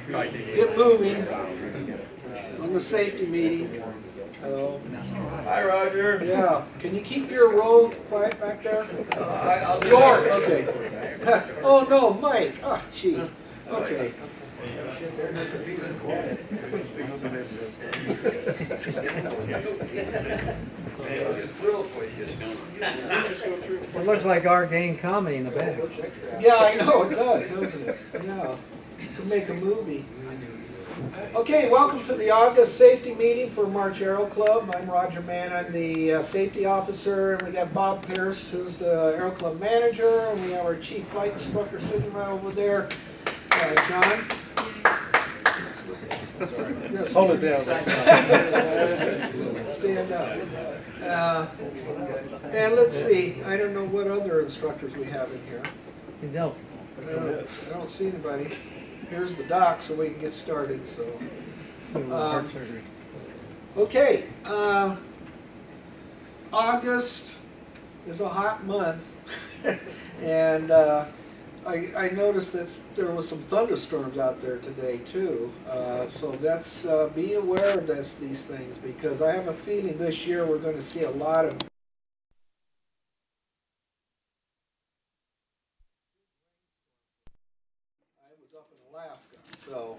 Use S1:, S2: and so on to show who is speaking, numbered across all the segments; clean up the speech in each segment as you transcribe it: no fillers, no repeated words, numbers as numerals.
S1: get moving on the safety meeting. Hello.
S2: Hi, Roger.
S1: Yeah. Can you keep your roll quiet back there?
S2: I'll
S1: George. Okay. Oh no, Mike. Ah, gee. Okay.
S2: I was just thrilled for you.
S3: It looks like arcane comedy in the back.
S1: Yeah, I know it does, doesn't it? Yeah. Could make a movie. Okay, welcome to the August safety meeting for March Aero Club. I'm Roger Mann. I'm the safety officer, and we got Bob Pierce, who's the Aero Club manager, and we have our chief flight instructor sitting right over there, John. Yes,
S3: Hold it down.
S1: Stand up. And let's see, I don't know what other instructors we have in here.
S3: You don't.
S1: I don't see anybody. Here's the doc, so we can get started. So, okay, August is a hot month, and I noticed that there was some thunderstorms out there today too. So that's be aware of these things, because I have a feeling this year we're going to see a lot of. Alaska, so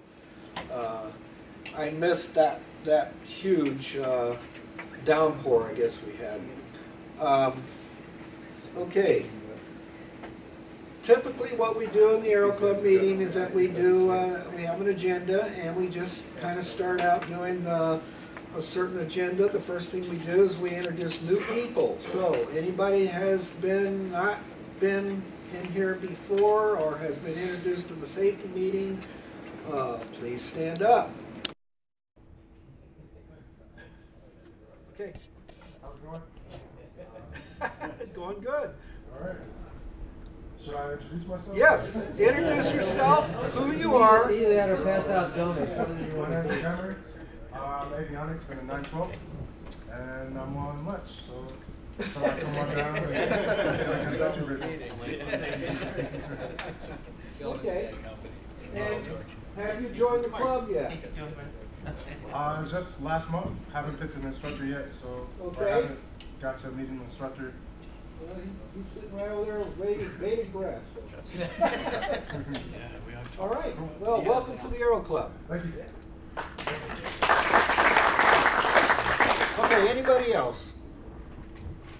S1: I missed that huge downpour I guess we had. Okay, typically what we do in the Aero Club meeting is that we have an agenda, and we just kind of start out doing a certain agenda. The first thing we do is we introduce new people. So anybody has not been in here before or has been introduced in the safety meeting, please stand up. Okay.
S4: How's it going?
S1: Going good.
S4: All right. Should I introduce myself?
S1: Yes. Introduce yourself, who you are.
S3: Either that or pass out donuts.
S4: My name is Cameron. I'm avionics for the 912, and I'm on lunch, so I come on down and
S1: Okay. And have you joined the club yet?
S4: just last month. Haven't picked an instructor yet, so I haven't got to meet an instructor.
S1: Well, he's sitting right over there with bated breath. So. All right. Well, welcome to the Aero Club.
S4: Thank you.
S1: Okay. Anybody else?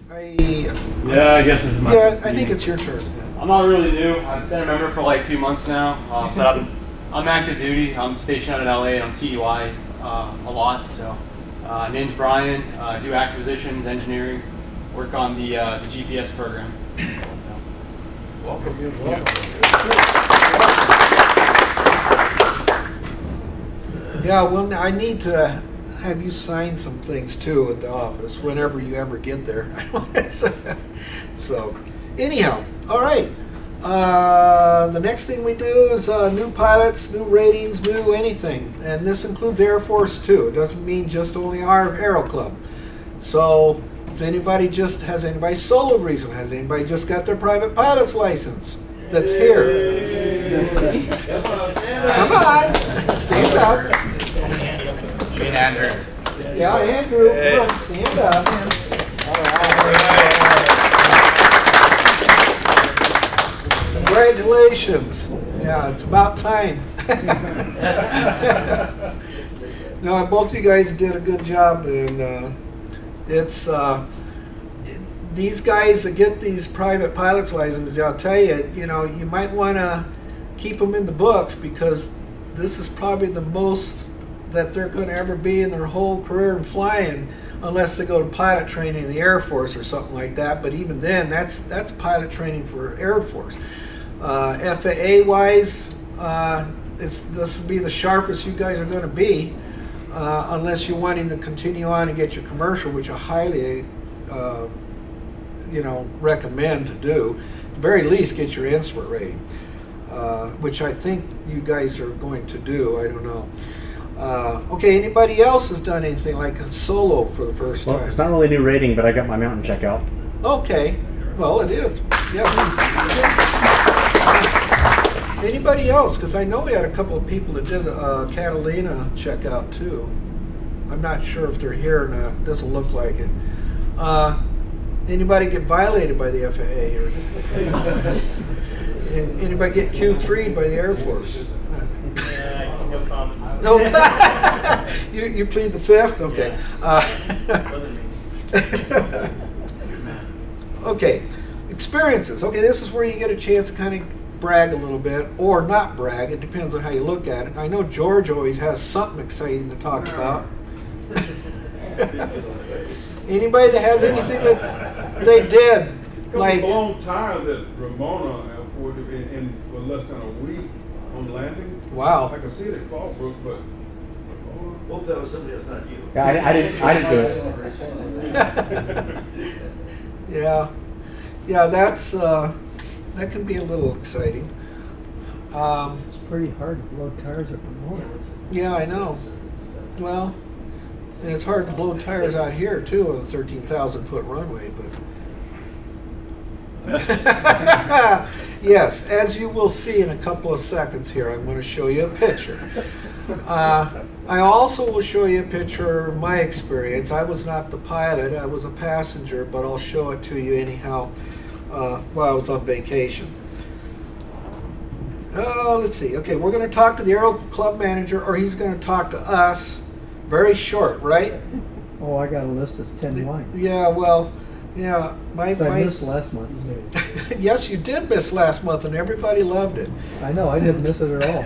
S5: Yeah, I guess this is my
S1: Yeah, I think it's your turn.
S5: I'm not really new. I've been a member for like 2 months now, but I'm active duty. I'm stationed out in LA, and I'm TUI a lot. So, name's Brian. Do acquisitions, engineering, work on the GPS program.
S1: Welcome. Yeah, well, I need to have you sign some things too at the office whenever you ever get there. So, anyhow, all right. The next thing we do is new pilots, new ratings, new anything, and this includes Air Force too. It doesn't mean just only our Aero Club. So, has anybody solo reason? Has anybody just got their private pilot's license? That's here. Come on, stand up.
S2: Gene Andrews.
S1: Yeah, Andrew, come on, stand up. All right. Congratulations. Yeah, it's about time. No, both of you guys did a good job, and these guys that get these private pilot's licenses, I'll tell you, you might want to keep them in the books, because this is probably the most that they're going to ever be in their whole career in flying, unless they go to pilot training in the Air Force or something like that. But even then, that's pilot training for Air Force. FAA wise, this will be the sharpest you guys are going to be, unless you're wanting to continue on and get your commercial, which I highly recommend to do. At the very least, get your instrument rating, which I think you guys are going to do. I don't know. Okay, anybody else has done anything like a solo for the first time?
S6: It's not really new rating, but I got my mountain check out.
S1: Okay, well, it is. Yeah. Anybody else? Because I know we had a couple of people that did the Catalina checkout too. I'm not sure if they're here or not. Doesn't look like it. Anybody get violated by the FAA? Or anybody get Q3'd by the Air Force?
S3: No comment.
S1: No. You plead the fifth? Okay. Okay. Experiences. Okay, this is where you get a chance to kind of brag a little bit, or not brag. It depends on how you look at it. I know George always has something exciting to talk about. Anybody that has anything that they did, like
S7: blown tires at Ramona Airport in less than a week on landing.
S1: wow.
S7: I can see they fall broke, but
S2: Hope that was somebody else, not you.
S6: Yeah, I didn't do it.
S1: Yeah, that's that can be a little exciting.
S3: It's pretty hard to blow tires at Ramona.
S1: Yeah, I know. Well, and it's hard to blow tires out here too on a 13,000-foot runway, but yes, as you will see in a couple of seconds here, I'm going to show you a picture. I also will show you a picture of my experience. I was not the pilot, I was a passenger, but I'll show it to you anyhow while I was on vacation. Let's see. Okay, we're going to talk to the Aero Club manager, or he's going to talk to us. Very short, right?
S3: Oh, I got a list of 10 lines.
S1: Yeah, well, yeah.
S3: I missed last month.
S1: Yes, you did miss last month, and everybody loved it.
S3: I know, I didn't miss it at all.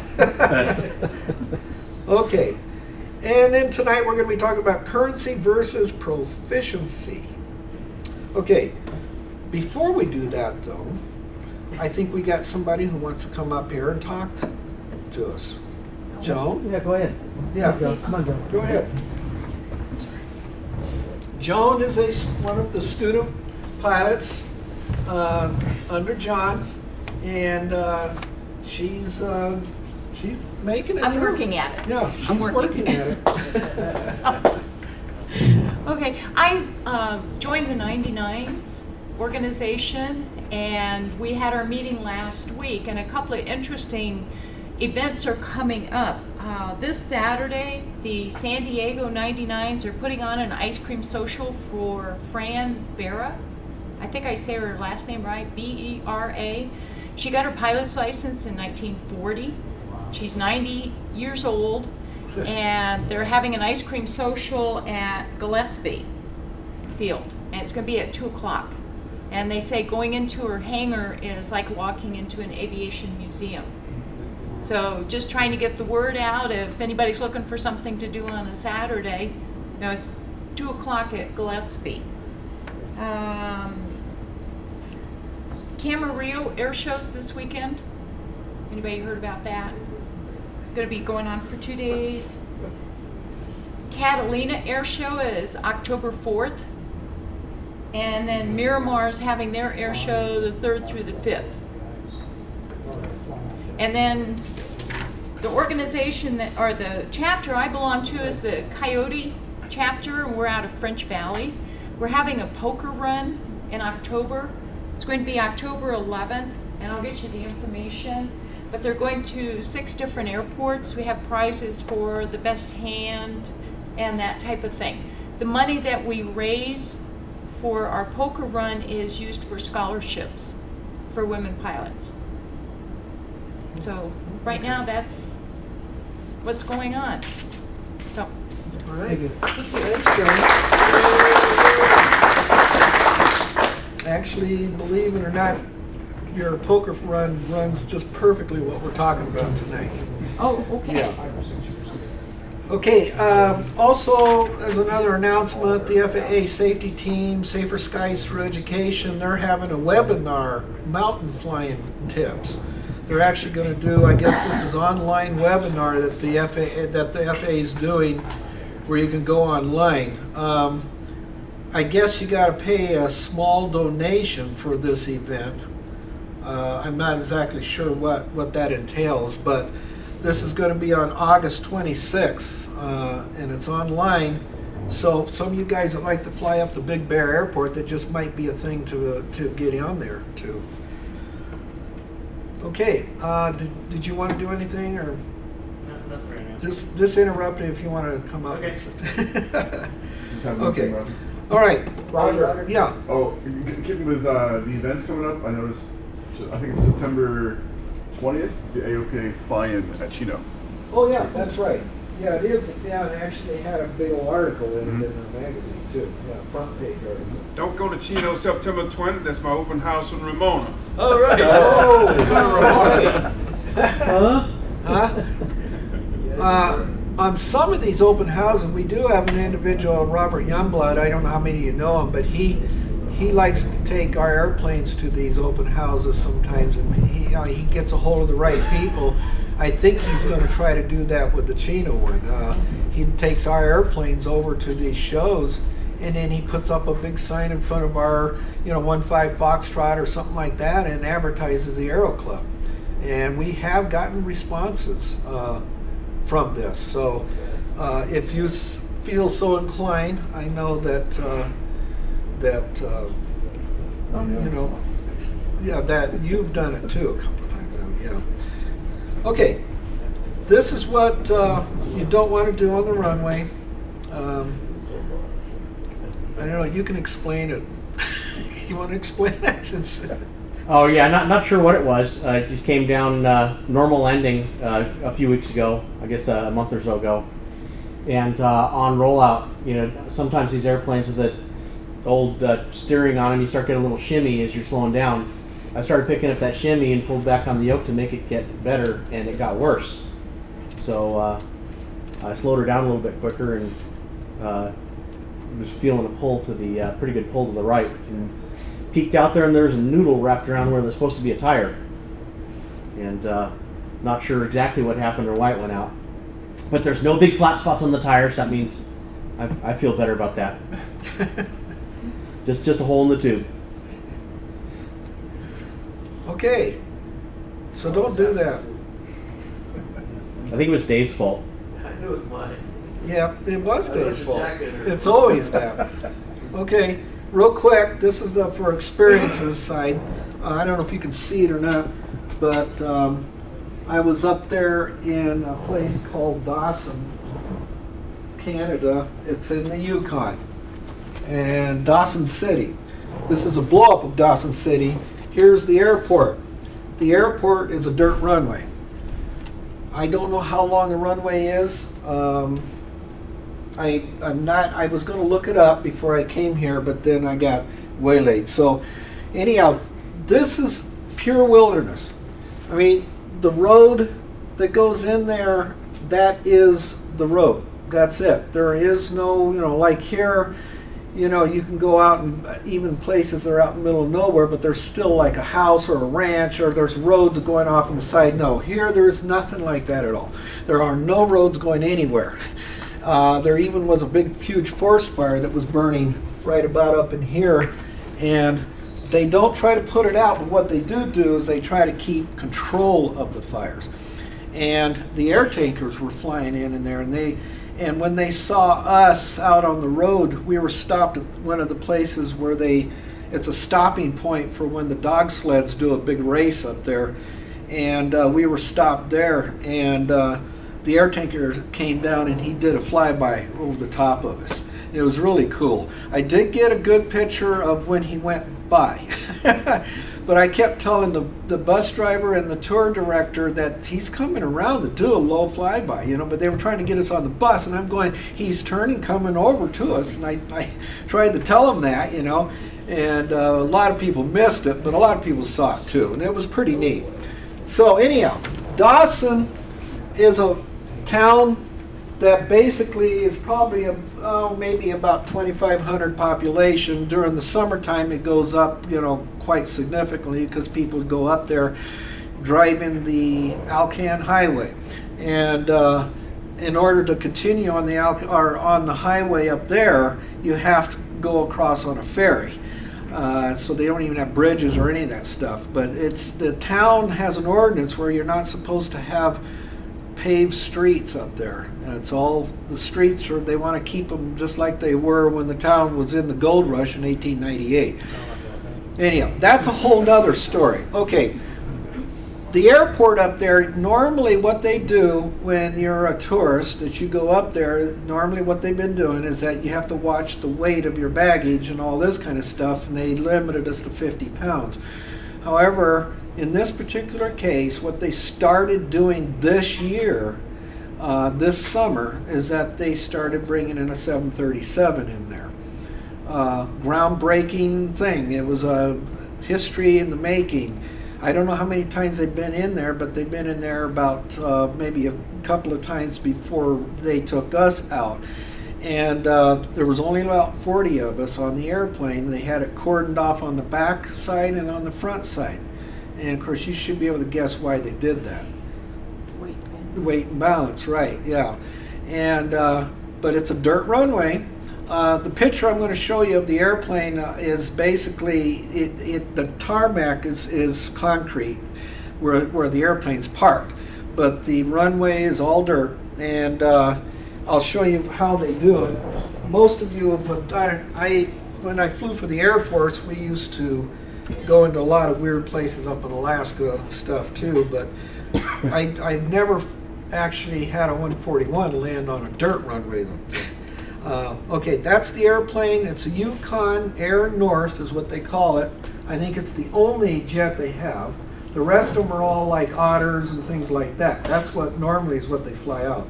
S1: Okay, and then tonight we're going to be talking about currency versus proficiency. Okay, before we do that, though, I think we got somebody who wants to come up here and talk to us. Joan?
S3: Yeah, go ahead.
S1: Yeah.
S3: Come on, Joe.
S1: Go ahead. Joan is one of the student pilots under John, and she's making it.
S8: I'm working at it.
S1: Yeah, she's
S8: I'm working
S1: at it.
S8: Okay, I joined the 99s organization, and we had our meeting last week, and a couple of interesting events are coming up. This Saturday, the San Diego 99s are putting on an ice cream social for Fran Berra. I think I say her last name right, B-E-R-A. She got her pilot's license in 1940. She's 90 years old, and they're having an ice cream social at Gillespie Field, and it's going to be at 2 o'clock. And they say going into her hangar is like walking into an aviation museum. So just trying to get the word out. If anybody's looking for something to do on a Saturday, you know, it's 2 o'clock at Gillespie. Camarillo air shows this weekend. Anybody heard about that? It's going to be going on for 2 days. Catalina air show is October 4th. And then Miramar's having their air show the 3rd through the 5th. And then the organization that, or the chapter I belong to is the Coyote chapter, and we're out of French Valley. We're having a poker run in October. It's going to be October 11th, and I'll get you the information. But they're going to 6 different airports. We have prizes for the best hand and that type of thing. The money that we raise for our poker run is used for scholarships for women pilots. So right now that's what's going on. So.
S1: All right.
S3: Thank you.
S1: Thanks, Joan. Actually, believe it or not, your poker run runs just perfectly what we're talking about tonight.
S8: Oh, okay.
S1: Yeah. Okay, also as another announcement, the FAA safety team, Safer Skies Through Education, they're having a webinar, mountain flying tips. They're actually going to do, I guess this is online webinar that the FAA is doing, where you can go online. I guess you got to pay a small donation for this event. I'm not exactly sure what that entails, but this is going to be on August 26th, and it's online. So some of you guys that like to fly up to Big Bear Airport, that just might be a thing to get on there too. Okay, did you want to do anything, or
S6: Nothing right now.
S1: just interrupt me if you want to come up?
S6: Okay.
S1: Okay. All right.
S3: Roger.
S1: Yeah.
S9: Oh, keeping with the events coming up, I noticed, I think it's September 20th, the AOPA fly-in at Chino.
S1: Oh yeah, that's right. Yeah, it is. Yeah, and actually they had a big old article in it in the magazine too. Yeah, front page article.
S7: Don't go to Chino September 20th. That's my open house in Ramona.
S2: All right.
S1: On some of these open houses, we do have an individual, Robert Youngblood. I don't know how many of you know him, but he likes to take our airplanes to these open houses sometimes, and he gets a hold of the right people. I think he's going to try to do that with the Chino one. He takes our airplanes over to these shows, and then he puts up a big sign in front of our, 1-5 Foxtrot or something like that, and advertises the Aero Club. And we have gotten responses from this. So if you feel so inclined, I know that that you've done it too a couple of times. Yeah. Okay, this is what you don't want to do on the runway. I don't know. You can explain it. You want to explain it? Since
S6: Oh yeah, not sure what it was. It just came down normal landing a few weeks ago, I guess a month or so ago. And on rollout, sometimes these airplanes with the old steering on them, you start getting a little shimmy as you're slowing down. I started picking up that shimmy and pulled back on the yoke to make it get better, and it got worse. So I slowed her down a little bit quicker and was feeling a pull to the pretty good pull to the right. And peeked out there, and there's a noodle wrapped around where there's supposed to be a tire. And not sure exactly what happened or why it went out. But there's no big flat spots on the tires. That means I feel better about that. just a hole in the tube.
S1: okay, so don't do that.
S6: I think it was Dave's fault.
S2: I knew it was mine.
S1: Yeah, it was
S2: I
S1: Dave's
S2: left the
S1: fault.
S2: jacket in her.
S1: It's always that. Okay, real quick, this is for experiences side. I don't know if you can see it or not, but I was up there in a place called Dawson, Canada. It's in the Yukon. And Dawson City. This is a blow-up of Dawson City. Here's the airport. The airport is a dirt runway. I don't know how long the runway is. I was going to look it up before I came here, but then I got waylaid. So anyhow, this is pure wilderness. I mean, the road that goes in there, that is the road. That's it. There is no, like here, you can go out and even places that are out in the middle of nowhere, but there's still like a house or a ranch, or there's roads going off on the side. No, here there is nothing like that at all. There are no roads going anywhere. There even was a big, huge forest fire that was burning right about up in here, and they don't try to put it out, but what they do is they try to keep control of the fires. And the air tankers were flying in there, and when they saw us out on the road, we were stopped at one of the places where it's a stopping point for when the dog sleds do a big race up there, and we were stopped there, and the air tanker came down and he did a flyby over the top of us. It was really cool. I did get a good picture of when he went by. But I kept telling the bus driver and the tour director that he's coming around to do a low flyby, but they were trying to get us on the bus, and I'm going, he's turning, coming over to us, and I tried to tell him that, and a lot of people missed it, but a lot of people saw it too, and it was pretty neat. So anyhow, Dawson is a town that basically is probably maybe about 2,500 population. During the summertime, it goes up, quite significantly because people go up there driving the Alcan Highway, and in order to continue on the on the highway up there, you have to go across on a ferry. So they don't even have bridges or any of that stuff. But the town has an ordinance where you're not supposed to have paved streets up there. It's all the streets they want to keep them just like they were when the town was in the gold rush in 1898. Anyhow, that's a whole nother story. Okay, the airport up there, normally what they do when you're a tourist, that you go up there, normally what they've been doing is that you have to watch the weight of your baggage and all this kind of stuff, and they limited us to 50 pounds. However, in this particular case, what they started doing this year, this summer, is that they started bringing in a 737 in there. Groundbreaking thing. It was a history in the making. I don't know how many times they've been in there, but they've been in there about maybe a couple of times before they took us out. And there was only about 40 of us on the airplane. They had it cordoned off on the back side and on the front side. And of course, you should be able to guess why they did that. Weight and balance, right? Yeah. And but it's a dirt runway. The picture I'm going to show you of the airplane is basically the tarmac is concrete where the airplane's parked, but the runway is all dirt. And I'll show you how they do it. Most of you have done it. When I flew for the Air Force, we used to go into a lot of weird places up in Alaska stuff too, but I've never actually had a 141 land on a dirt runway though. Okay, that's the airplane. It's a Yukon Air North is what they call it. I think it's the only jet they have. The rest of them are all like Otters and things like that. That's what normally is what they fly out.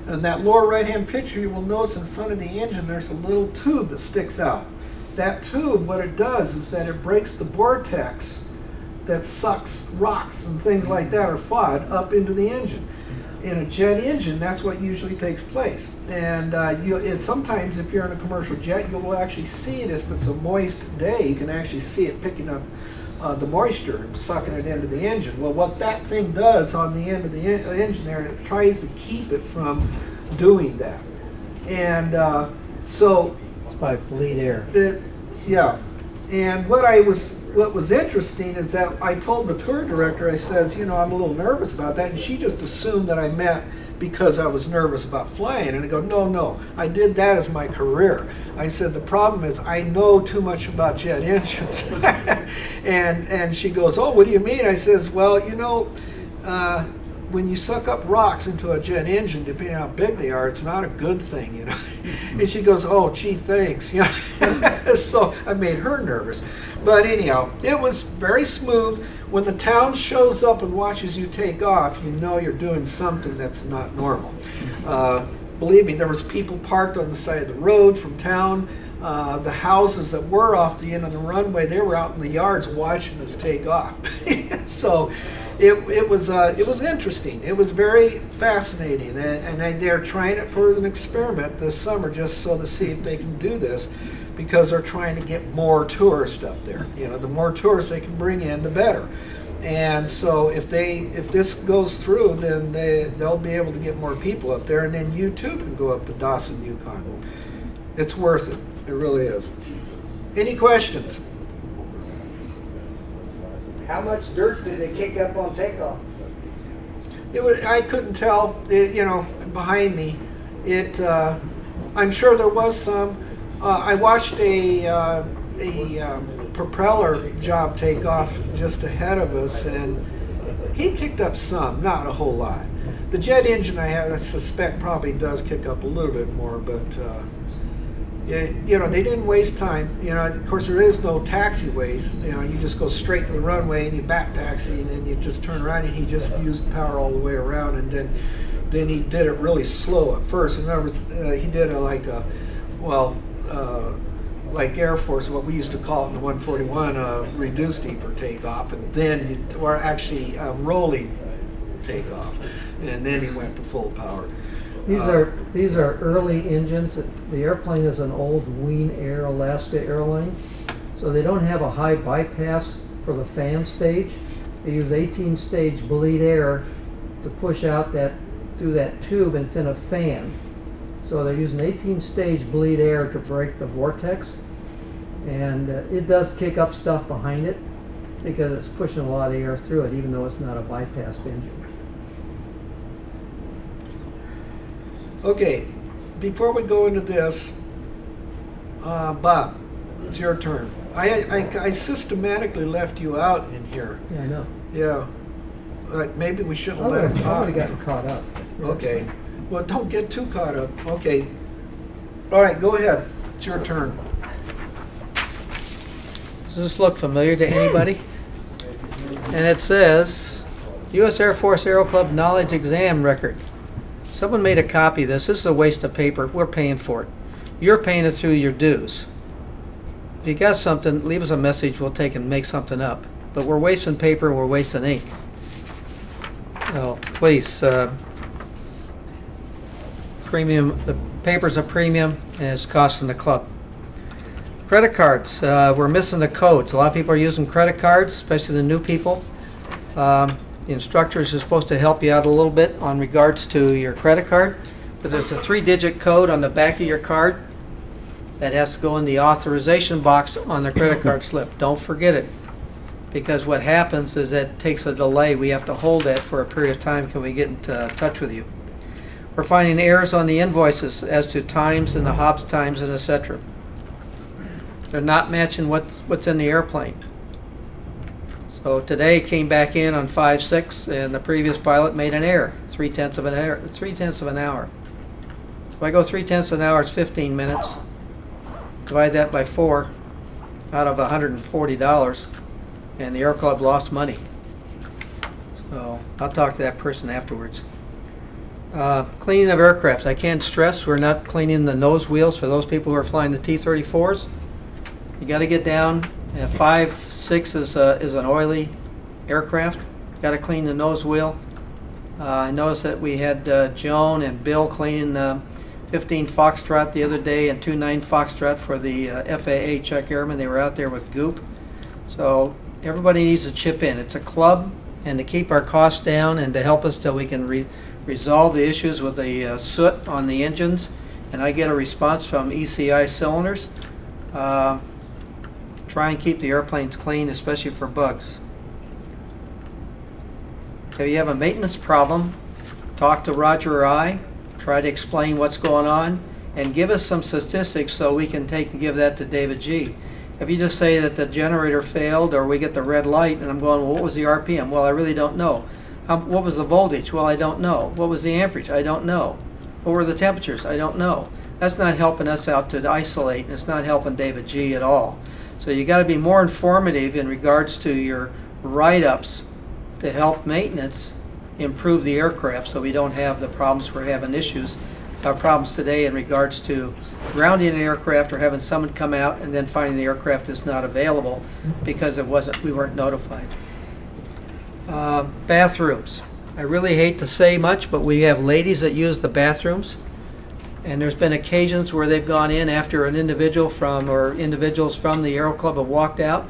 S1: In that lower right hand picture, you will notice in front of the engine there's a little tube that sticks out. That tube, what it does is that it breaks the vortex that sucks rocks and things like that, or FOD, up into the engine. In a jet engine, that's what usually takes place. And sometimes if you're in a commercial jet, you will actually see it if it's a moist day. You can actually see it picking up the moisture and sucking it into the engine. Well, what that thing does on the end of the engine there, it tries to keep it from doing that. And so
S3: It's by bleed air.
S1: yeah. And what was interesting is that I told the tour director, I says, you know, I'm a little nervous about that, and she just assumed that I meant because I was nervous about flying. And I go, no, I did that as my career. I said, the problem is I know too much about jet engines. and she goes, oh, what do you mean? I says, well, you know, when you suck up rocks into a jet engine, depending on how big they are, it's not a good thing, you know. And she goes, oh, gee, thanks. You know? So I made her nervous. But anyhow, it was very smooth. When the town shows up and watches you take off, you know you're doing something that's not normal. Believe me, there was people parked on the side of the road from town. The houses that were off the end of the runway, they were out in the yards watching us take off. So it was interesting. It was very fascinating, and they're trying it for an experiment this summer, just so to see if they can do this, because they're trying to get more tourists up there. You know, the more tourists they can bring in, the better. And so if this goes through, then they'll be able to get more people up there, and then you too can go up to Dawson, Yukon. It's worth it. It really is. Any questions?
S3: How much dirt did they kick up on takeoff?
S1: I couldn't tell. You know, behind me, I'm sure there was some. I watched a propeller job take off just ahead of us, and he kicked up some, not a whole lot. The jet engine I suspect probably does kick up a little bit more, but you know, they didn't waste time. You know, of course there is no taxiways. You know, you just go straight to the runway and you back taxi, and then you just turn around, and he just used power all the way around, and then he did it really slow at first. In other words, he did like Air Force, what we used to call it in the 141, reduced deeper takeoff, and then rolling takeoff, and then he went to full power.
S3: These are early engines. The airplane is an old Ween Air Alaska airline, so they don't have a high bypass for the fan stage. They use 18-stage bleed air to push out through that tube, and it's in a fan. So they're using 18-stage bleed air to break the vortex, and it does kick up stuff behind it because it's pushing a lot of air through it, even though it's not a bypassed engine.
S1: Okay, before we go into this, Bob, it's your turn. I systematically left you out in here.
S3: Yeah, I know.
S1: Yeah. maybe we shouldn't
S3: I
S1: let him
S3: would
S1: talk.
S3: have gotten caught up.
S1: Okay. Well, don't get too caught up. Okay. All right, go ahead. It's your turn.
S3: Does this look familiar to anybody? And it says, U.S. Air Force Aero Club Knowledge Exam Record. Someone made a copy of this. This is a waste of paper. We're paying for it. You're paying it through your dues. If you got something, leave us a message. We'll take and make something up. But we're wasting paper and we're wasting ink. So please, premium. The paper's a premium and it's costing the club. Credit cards. We're missing the codes. A lot of people are using credit cards, especially the new people. The instructors are supposed to help you out a little bit on regards to your credit card. But there's a 3-digit code on the back of your card that has to go in the authorization box on the credit card slip. Don't forget it. Because what happens is that it takes a delay. We have to hold that for a period of time till we get into touch with you. We're finding errors on the invoices as to times and the hops times and etc. They're not matching what's in the airplane. So today it came back in on 5-6 and the previous pilot made an error, 3/10 of an error, 3/10 of an hour. If I go 3/10 of an hour, it's 15 minutes. Divide that by 4 out of $140, and the Air Club lost money. So I'll talk to that person afterwards. Cleaning of aircraft. I can't stress we're not cleaning the nose wheels for those people who are flying the T-34s. You got to get down. 5-6 is an oily aircraft. Got to clean the nose wheel. I noticed that we had Joan and Bill cleaning 15 Foxtrot the other day and 29 Foxtrot for the FAA check airmen. They were out there with goop. So everybody needs to chip in. It's a club, and to keep our costs down and to help us till we can resolve the issues with the soot on the engines, and I get a response from ECI cylinders. Try and keep the airplanes clean, especially for bugs. If you have a maintenance problem, talk to Roger or I. Try to explain what's going on and give us some statistics so we can take and give that to David G. If you just say that the generator failed or we get the red light and I'm going, well, what was the RPM? Well, I really don't know. What was the voltage? Well, I don't know. What was the amperage? I don't know. What were the temperatures? I don't know. That's not helping us out to isolate, and it's not helping David G at all. So you got to be more informative in regards to your write-ups to help maintenance improve the aircraft so we don't have the problems we're having problems today in regards to grounding an aircraft or having someone come out and then finding the aircraft is not available because we weren't notified. Bathrooms. I really hate to say much, but we have ladies that use the bathrooms, and there's been occasions where they've gone in after an individual or individuals from the Aero Club have walked out,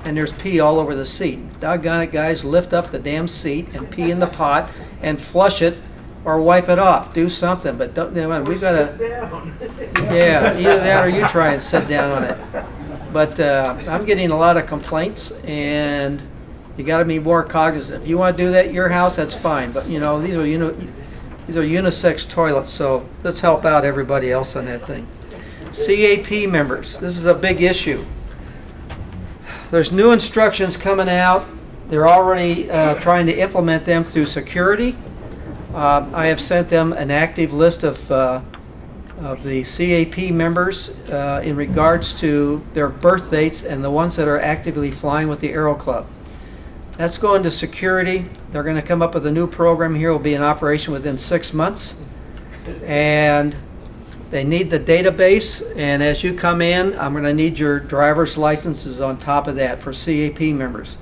S3: and there's pee all over the seat. Doggone it, guys, lift up the damn seat and pee in the pot and flush it or wipe it off. Do something, but don't. We've got to. Yeah, either that or you try and sit down on it. But I'm getting a lot of complaints, and you got to be more cognizant. If you want to do that at your house, that's fine. But these are unisex toilets, so let's help out everybody else on that thing. CAP members. This is a big issue. There's new instructions coming out. They're already trying to implement them through security. I have sent them an active list of the CAP members in regards to their birth dates and the ones that are actively flying with the Aero Club. That's going to security. They're going to come up with a new program here. It will be in operation within 6 months. And they need the database. And as you come in, I'm going to need your driver's licenses on top of that for CAP members.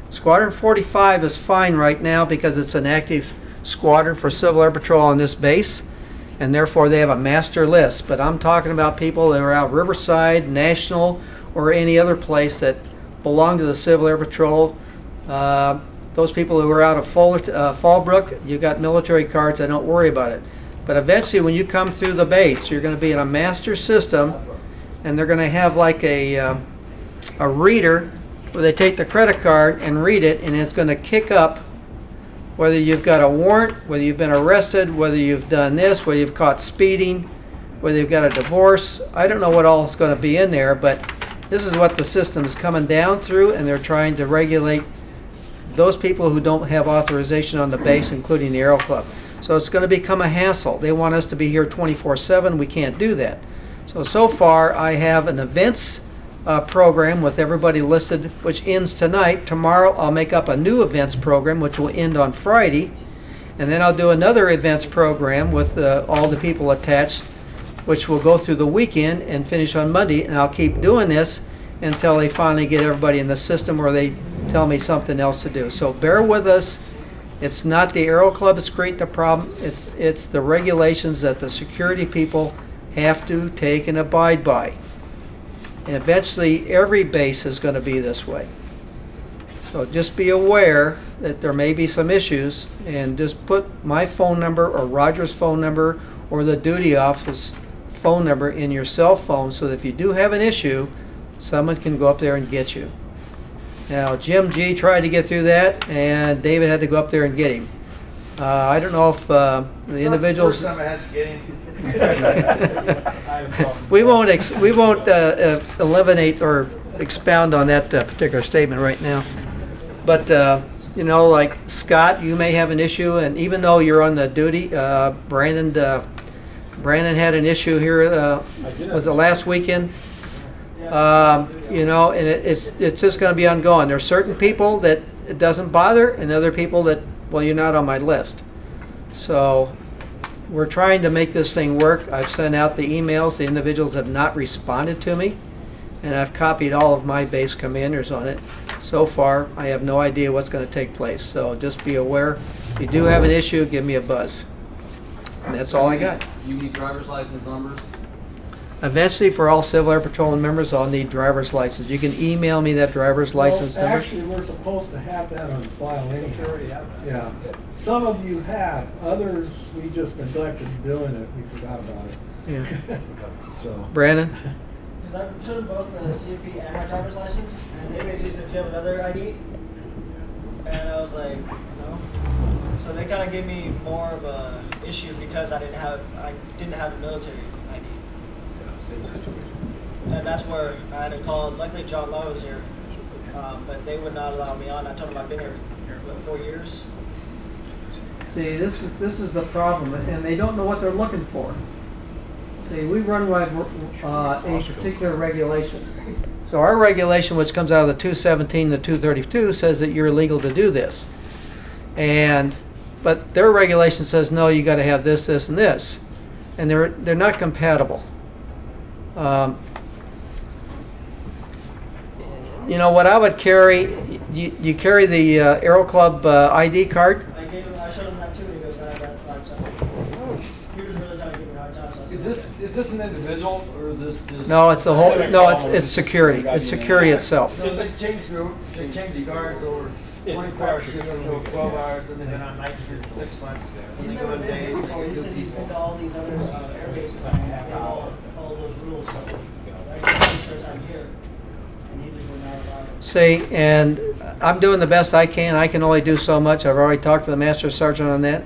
S3: Squadron 45 is fine right now because it's an active squadron for Civil Air Patrol on this base. And therefore they have a master list. But I'm talking about people that are out Riverside, National, or any other place that belong to the Civil Air Patrol. Those people who are out of Fallbrook, you got military cards, I don't worry about it. But eventually when you come through the base, you're going to be in a master system, and they're going to have like a reader where they take the credit card and read it, and it's going to kick up whether you've got a warrant, whether you've been arrested, whether you've done this, whether you've caught speeding, whether you've got a divorce. I don't know what all is going to be in there, but this is what the system is coming down through, and they're trying to regulate those people who don't have authorization on the base, including the Aero Club. So it's going to become a hassle. They want us to be here 24/7. We can't do that. So far I have an events program with everybody listed, which ends tonight. Tomorrow I'll make up a new events program, which will end on Friday. And then I'll do another events program with all the people attached, which will go through the weekend and finish on Monday. And I'll keep doing this until they finally get everybody in the system or they tell me something else to do. So bear with us. It's not the Aero Club that's creating the problem. It's the regulations that the security people have to take and abide by. And eventually every base is going to be this way. So just be aware that there may be some issues, and just put my phone number or Roger's phone number or the duty office phone number in your cell phone, so that if you do have an issue, someone can go up there and get you. Now, Jim G tried to get through that, and David had to go up there and get him. I don't know if the individuals.
S2: First time I had to get him.
S3: we won't eliminate or expound on that particular statement right now. But you know, like Scott, you may have an issue, and even though you're on the duty, Brandon had an issue here. Was it last weekend? You know, and it's just going to be ongoing. There are certain people that it doesn't bother, and other people that, well, you're not on my list. So we're trying to make this thing work. I've sent out the emails. The individuals have not responded to me, and I've copied all of my base commanders on it. So far, I have no idea what's going to take place. So just be aware. If you do have an issue, give me a buzz. And that's all I got.
S10: You need driver's license numbers?
S3: Eventually, for all Civil Air Patrol members, I'll need driver's license. You can email me that driver's license number.
S1: Actually, we're supposed to have that on file anyhow. Yeah. Some of you have. Others, we just neglected doing it. We forgot about it.
S3: Yeah.
S1: So.
S3: Brandon?
S11: Because I showed them both the CFP and my driver's license, and they basically said, do you have another ID? And I was like, no. So they kind of gave me more of a issue because I didn't have a military ID.
S10: Yeah, same situation.
S11: And that's where I had to call. Luckily, John Lowe was here, but they would not allow me on. I told them I've been here for 4 years.
S3: See, this is the problem, and they don't know what they're looking for. See, we run by a particular regulation. So our regulation, which comes out of the 217 to 232, says that you're illegal to do this. But their regulation says, no, you got to have this, this, and this. And they're not compatible. You know, what I would carry, you carry the Aero Club ID card?
S11: I showed him that too, and he goes, nah, that's not acceptable. He was really trying to give me a hard time. So
S10: Is this an individual, or is this just?
S3: No, it's the whole. No, it's security. It's security itself.
S2: No, they changed the guards over 24-hour shift to 12 hours, and they've been on night shift for 6 months.
S11: he's never been here before. He says he's been to all these other air bases, and they all follow those rules. So that's his first time here, and he just would not allow it.
S3: See, and I'm doing the best I can. I can only do so much. I've already talked to the Master Sergeant on that.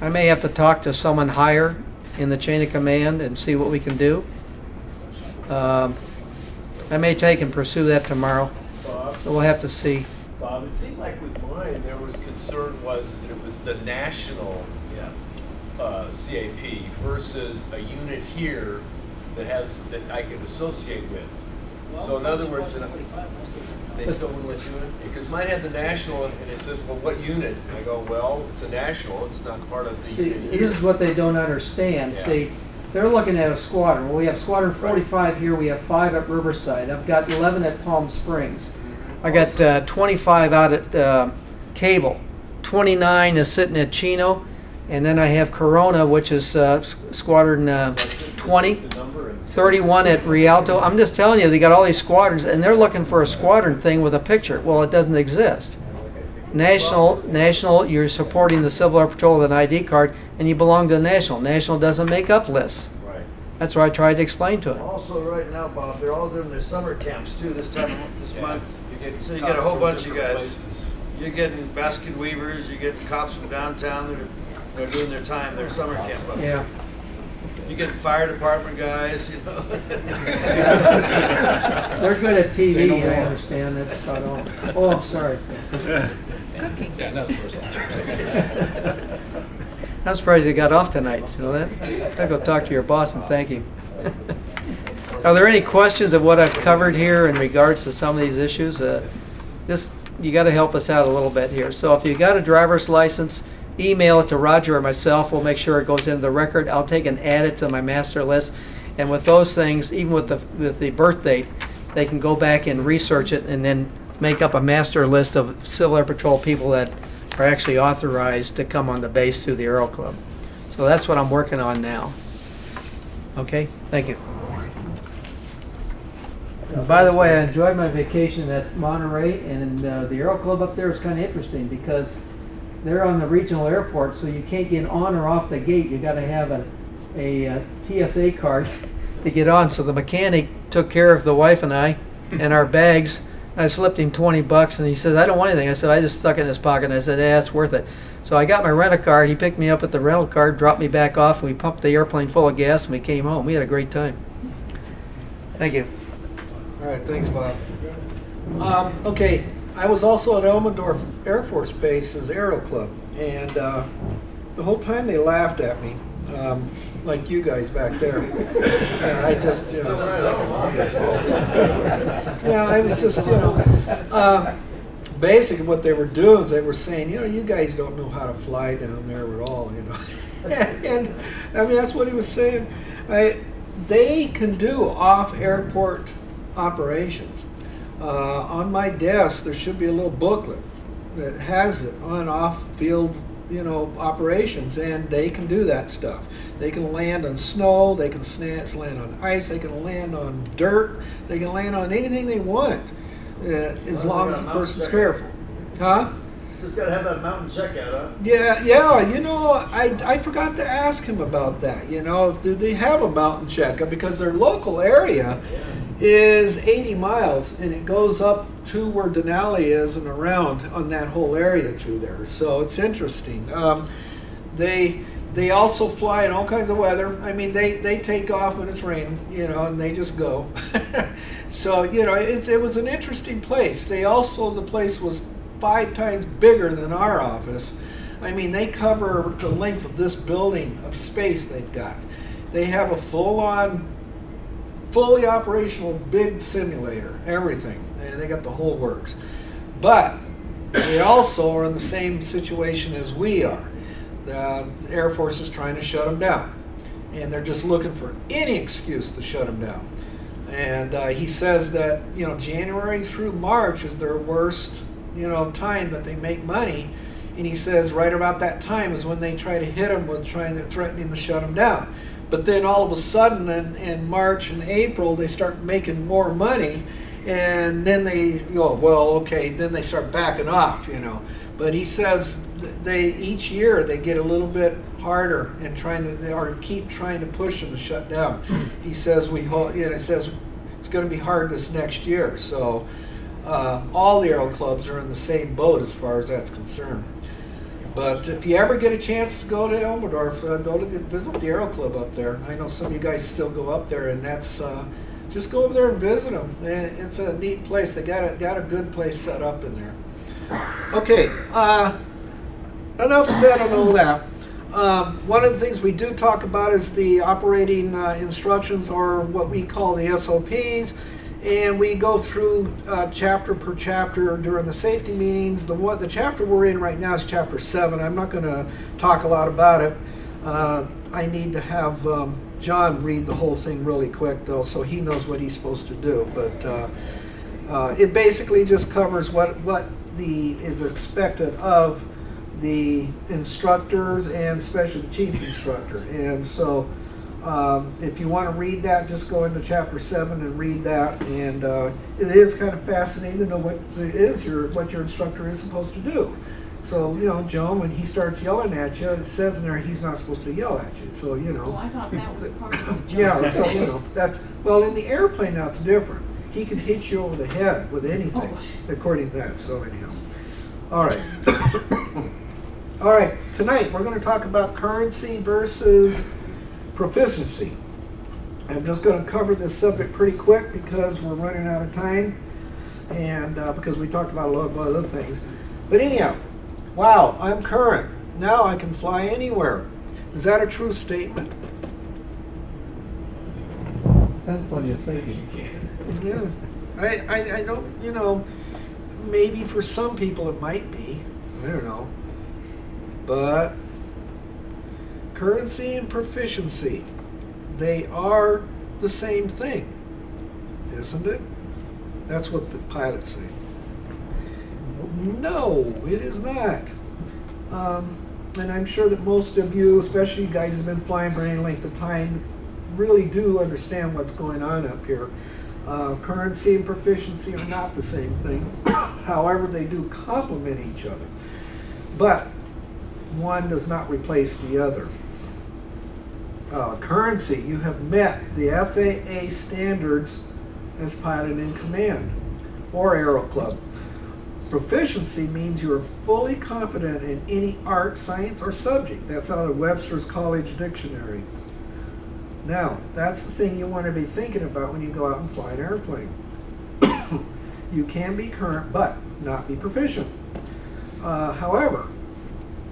S3: I may have to talk to someone higher in the chain of command and see what we can do. I may take and pursue that tomorrow.
S12: Bob,
S3: So we'll have to see.
S12: Bob, it seemed like with mine, there was concern was that it was the national CAP versus a unit here that I could associate with. So in other words, they still wouldn't let you in? Because mine had the national, and it says, well, what unit? And I go, well, it's a national, it's not part of the
S3: See,
S12: unit here.
S3: this is what they don't understand.
S12: Yeah.
S3: See, they're looking at a squadron. Well, we have Squadron 45 here. We have 5 at Riverside. I've got 11 at Palm Springs. I got 25 out at Cable. 29 is sitting at Chino. And then I have Corona, which is Squadron 20. 31 at Rialto. I'm just telling you, they got all these squadrons, and they're looking for a squadron thing with a picture. Well, it doesn't exist. National, you're supporting the Civil Air Patrol with an ID card, and you belong to the National. National doesn't make up lists.
S2: Right.
S3: That's what I tried to explain to him.
S2: Also, right now, Bob, they're all doing their summer camps too this month. So you get a
S12: cops
S2: whole
S12: from
S2: bunch of
S12: different
S2: guys.
S12: places.
S2: You're getting basket weavers. You're getting cops from downtown. They're doing their summer camp up there.
S3: Yeah.
S2: You get fire department guys, you know.
S3: They're good at TV, I understand. That's about all. Oh, I'm sorry.
S10: Yeah, no, of course.
S3: I'm surprised you got off tonight. You know that? I'll go talk to your boss and thank him. Are there any questions of what I've covered here in regards to some of these issues? Just you got to help us out a little bit here. So if you got a driver's license, email it to Roger or myself. We'll make sure it goes into the record. I'll take and add it to my master list. And with those things, even with the birth date, they can go back and research it and then make up a master list of Civil Air Patrol people that are actually authorized to come on the base through the Aero Club. So that's what I'm working on now. Okay, thank you. By the way, I enjoyed my vacation at Monterey, and the Aero Club up there is kind of interesting because they're on the regional airport, so you can't get on or off the gate. You got to have a TSA card to get on. So the mechanic took care of the wife and I and our bags. I slipped him $20, and he says, "I don't want anything." I said, "I just stuck it in his pocket." And I said, "Yeah, it's worth it." So I got my rental car. He picked me up at the rental car, dropped me back off, and we pumped the airplane full of gas, and we came home. We had a great time. Thank you.
S1: All right, thanks, Bob. Okay, I was also at Elmendorf Air Force Base's Aero Club, and the whole time they laughed at me, like you guys back there. And I just, you know, yeah, I was just, you know, basically what they were doing is they were saying, you know, you guys don't know how to fly down there at all, you know. And I mean, that's what he was saying. They can do off-airport operations. On my desk, there should be a little booklet that has it on off-field, you know, operations, and they can do that stuff. They can land on snow, they can land on ice, they can land on dirt, they can land on anything they want, as long as the person's careful. Huh?
S2: Just gotta have that mountain checkout, huh?
S1: Yeah, you know, I forgot to ask him about that. You know, do they have a mountain checkup? Because their local area is 80 miles, and it goes up to where Denali is and around on that whole area through there. So it's interesting. They also fly in all kinds of weather. I mean, they take off when it's raining, you know, and they just go. So, you know, it was an interesting place. The place was 5 times bigger than our office. I mean, they cover the length of this building of space they've got. They have a full-on, fully operational big simulator, everything. And they got the whole works. But they also are in the same situation as we are. The Air Force is trying to shut them down. And they're just looking for any excuse to shut them down. And he says that, you know, January through March is their worst, you know, time that they make money. And he says right about that time is when they try to hit them with threatening to shut them down. But then all of a sudden in March and April, they start making more money. And then they go, well, okay, then they start backing off, you know. But he says each year they get a little bit harder and keep trying to push them to shut down. He says it says it's going to be hard this next year. So all the Aero clubs are in the same boat as far as that's concerned. But if you ever get a chance to go to Elmendorf, visit the Aero Club up there. I know some of you guys still go up there, and that's just go over there and visit them. It's a neat place. They got a good place set up in there. Okay, enough said on all that. One of the things we do talk about is the operating instructions, or what we call the SOPs. And we go through chapter per chapter during the safety meetings. The chapter we're in right now is chapter 7. I'm not going to talk a lot about it. I need to have John read the whole thing really quick, though, so he knows what he's supposed to do. But it basically just covers what is expected of the instructors, and especially the chief instructor. And so if you want to read that, just go into chapter 7 and read that. And it is kind of fascinating to know what your instructor is supposed to do. So, you know, Joan, when he starts yelling at you, it says in there he's not supposed to yell at you. So, you know.
S8: Well, I thought that was part of the job.
S1: Yeah, so, you know, well, in the airplane now it's different. He can hit you over the head with anything, according to that. So, anyhow. All right. All right, tonight we're going to talk about currency versus Proficiency. I'm just going to cover this subject pretty quick because we're running out of time, and because we talked about a lot of other things. But anyhow, wow, I'm current. Now I can fly anywhere. Is that a true statement?
S3: Depends what you're thinking.
S1: Yeah. I don't, you know, maybe for some people it might be. I don't know. But currency and proficiency, they are the same thing, isn't it? That's what the pilots say. No, it is not. And I'm sure that most of you, especially you guys who have been flying for any length of time, really do understand what's going on up here. Currency and proficiency are not the same thing. However, they do complement each other. But one does not replace the other. Currency, you have met the FAA standards as pilot in command or Aero Club. Proficiency means you are fully competent in any art, science, or subject. That's out of Webster's College Dictionary. Now, that's the thing you want to be thinking about when you go out and fly an airplane. You can be current, but not be proficient. However,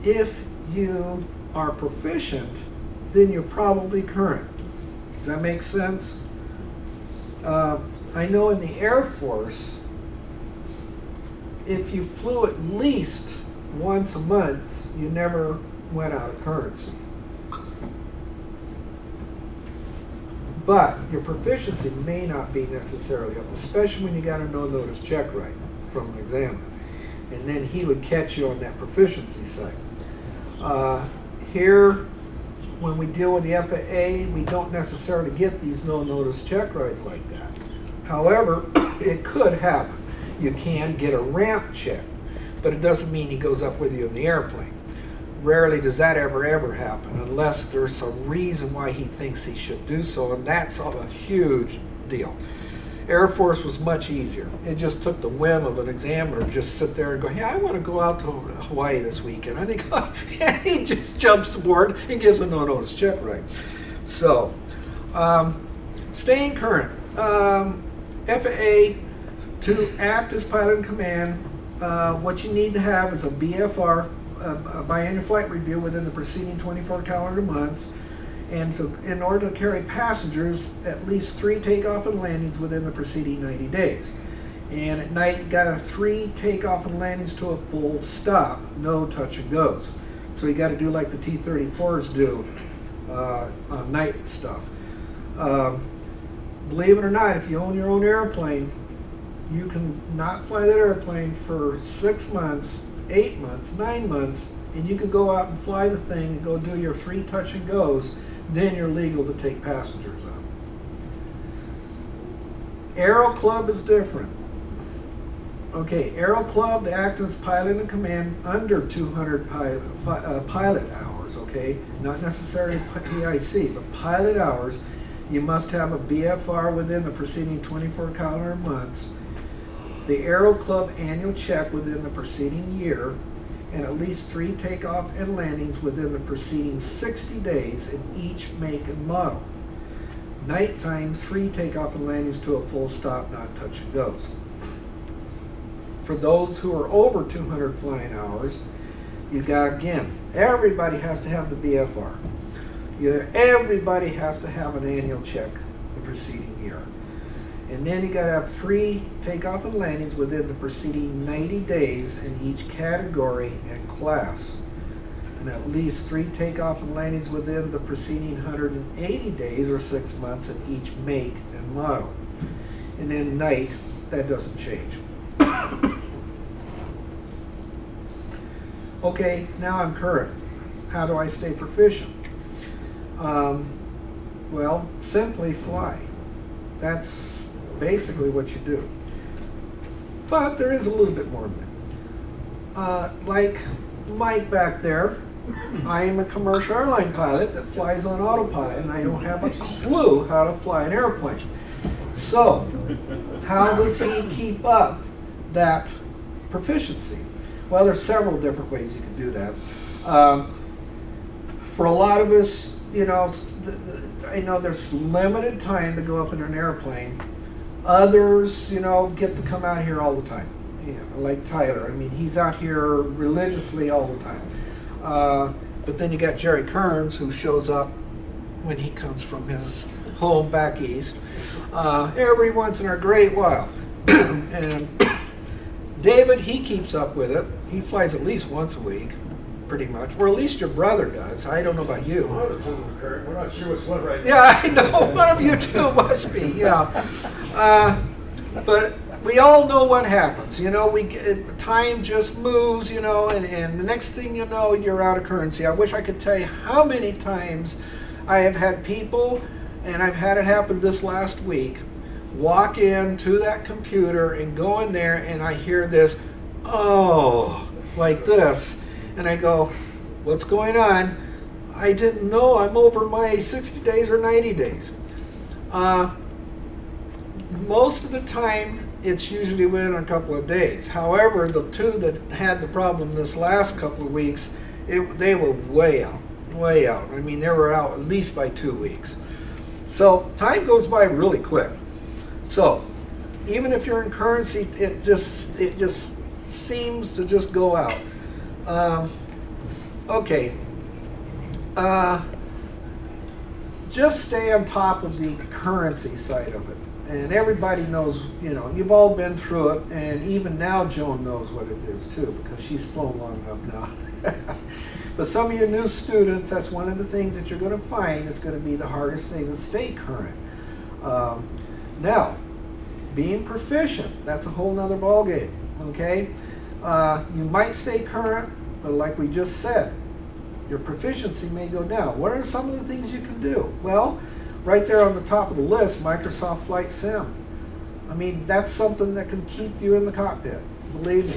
S1: if you are proficient, then you're probably current. Does that make sense? I know in the Air Force, if you flew at least once a month, you never went out of currency. But your proficiency may not be necessarily up, especially when you got a no-notice check right from an examiner. And then he would catch you on that proficiency side. Here, when we deal with the FAA, we don't necessarily get these no-notice check rides like that. However, it could happen. You can get a ramp check, but it doesn't mean he goes up with you in the airplane. Rarely does that ever happen unless there's a reason why he thinks he should do so, and that's a huge deal. Air Force was much easier. It just took the whim of an examiner to just sit there and go, yeah, I want to go out to Hawaii this weekend. I think, oh, yeah, he just jumps aboard and gives a no-notice check right. So, staying current. FAA, to act as pilot in command, what you need to have is a BFR, a biannual flight review within the preceding 24 calendar months, and in order to carry passengers, at least 3 takeoff and landings within the preceding 90 days. And at night, you got 3 takeoff and landings to a full stop, no touch and goes. So you got to do like the T-34s do on night stuff. Believe it or not, if you own your own airplane, you can not fly that airplane for 6 months, 8 months, 9 months, and you can go out and fly the thing and go do your 3 touch and goes. Then you're legal to take passengers out. Aero Club is different. Okay, Aero Club, the active pilot in command under 200 pilot hours, okay? Not necessarily PIC, but pilot hours. You must have a BFR within the preceding 24 calendar months, the Aero Club annual check within the preceding year, and at least 3 takeoff and landings within the preceding 60 days in each make and model. Nighttime, 3 takeoff and landings to a full stop, not touch and goes. For those who are over 200 flying hours, you've got, again, everybody has to have the BFR. Everybody has to have an annual check the preceding year. And then you got to have 3 takeoff and landings within the preceding 90 days in each category and class. And at least 3 takeoff and landings within the preceding 180 days or 6 months in each make and model. And then night, that doesn't change. Okay, now I'm current. How do I stay proficient? Well, simply fly. That's basically what you do. But there is a little bit more than that. Like Mike back there, I am a commercial airline pilot that flies on autopilot, and I don't have a clue how to fly an airplane. So, how does he keep up that proficiency? Well, there's several different ways you can do that. For a lot of us, you know, I know there's limited time to go up in an airplane. Others, you know, get to come out here all the time. You know, like Tyler. I mean, he's out here religiously all the time. But then you got Jerry Kearns, who shows up when he comes from his home back east every once in a great while. And David, he keeps up with it. He flies at least once a week, pretty much. Or at least your brother does. I don't know about you.
S4: We're not sure which one right now.
S1: Yeah, I know. One of you two must be, yeah. But we all know what happens. You know, time just moves, you know, and the next thing you know, you're out of currency. I wish I could tell you how many times I have had people, and I've had it happen this last week, walk into that computer and go in there and I hear this, oh, like this. And I go, what's going on? I didn't know I'm over my 60 days or 90 days. Most of the time, it's usually within a couple of days. However, the two that had the problem this last couple of weeks, they were way out, way out. I mean, they were out at least by 2 weeks. So time goes by really quick. So even if you're in currency, it just seems to just go out. Okay. Just stay on top of the currency side of it. And everybody knows, you know, you've all been through it, and even now Joan knows what it is too, because she's flown long enough now. But some of you new students, that's one of the things that you're going to find is going to be the hardest thing to stay current. Now, being proficient, that's a whole nother ballgame, okay? You might stay current, but like we just said, your proficiency may go down. What are some of the things you can do? Well, right there on the top of the list, Microsoft Flight Sim. I mean, that's something that can keep you in the cockpit, believe me.